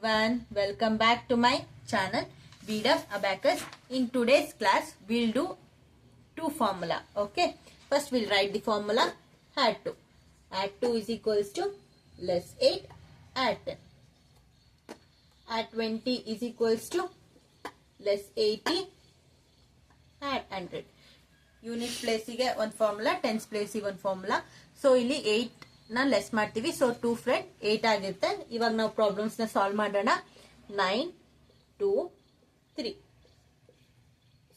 everyone, welcome back to my channel BDF Abacus. In today's class we'll do two formula. Okay, first we'll write the formula. Add 2 is equals to less 8 add 10, add 20 is equals to less 80 add 100. Unit ಪ್ಲೇಸಿಗೆ ಒಂದು formula, tense ಪ್ಲೇಸಿಗೆ ಒಂದು formula. So ಇಲ್ಲಿ 8 ನ less ಮಾಡ್ತೀವಿ. So 2 friend 8 ಆಗಿರುತ್ತೆ. ಇವಾಗ ನಾವು ಪ್ರಾಬ್ಲಮ್ಸ್ ನ ಸಾಲ್ವ್ ಮಾಡೋಣ. 9 2 3.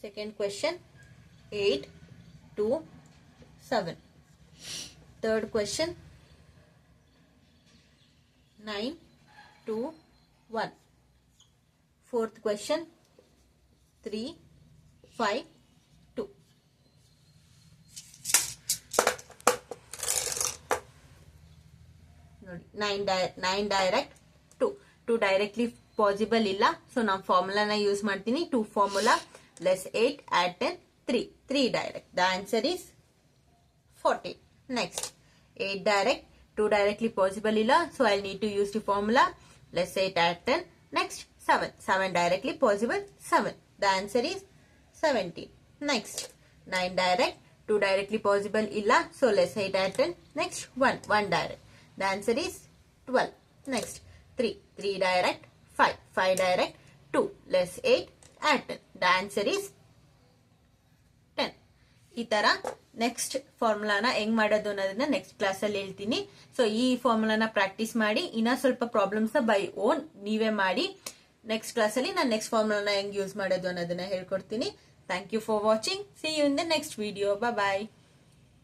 Second question 8 2 7. Third question 9 2 1. Fourth question 3 5 2. ನೋಡಿ 9 ಡೈರೆಕ್ಟ್ 2 ಡೈರೆಕ್ಟ್ಲಿ ಪಾಸಿಬಲ್ ಇಲ್ಲ. ಸೊ ನಾವು ಫಾರ್ಮುಲಾನ ಯೂಸ್ ಮಾಡ್ತೀನಿ. 2 formula less 8 add 10 3 direct. The answer is 40. Next 8 direct 2 directly possible ಇಲ್ಲ. So I need to use the formula less 8 add 10. Next 7 directly possible 7. The answer is 17. Next 9 direct 2 directly possible ಇಲ್ಲ. So less 8 add 10. Next 1 direct. The answer is 12. Next 3 direct 5 direct 2 less 8 add 10. The answer is 10. ಈ ತರ next ಫಾರ್ಮುಲಾನ ಹೆಂಗ್ ಮಾಡೋದು ಅನ್ನೋದನ್ನ next class ಅಲ್ಲಿ ಹೇಳ್ತೀನಿ. So ಈ ಫಾರ್ಮುಲಾನ practice ಮಾಡಿ, ಇನ್ನ ಸ್ವಲ್ಪ ಪ್ರಾಬ್ಲಮ್ಸ್ ಬೈ ಓನ್ ನೀವೇ ಮಾಡಿ. ನೆಕ್ಸ್ಟ್ ಕ್ಲಾಸ್ ಅಲ್ಲಿ ನಾನು ನೆಕ್ಸ್ಟ್ ಫಾರ್ಮುಲಾನ ಹೆಂಗ್ ಯೂಸ್ ಮಾಡೋದು ಅನ್ನೋದನ್ನ ಹೇಳ್ಕೊಡ್ತೀನಿ. Thank you for watching. See you in the next video. Bye.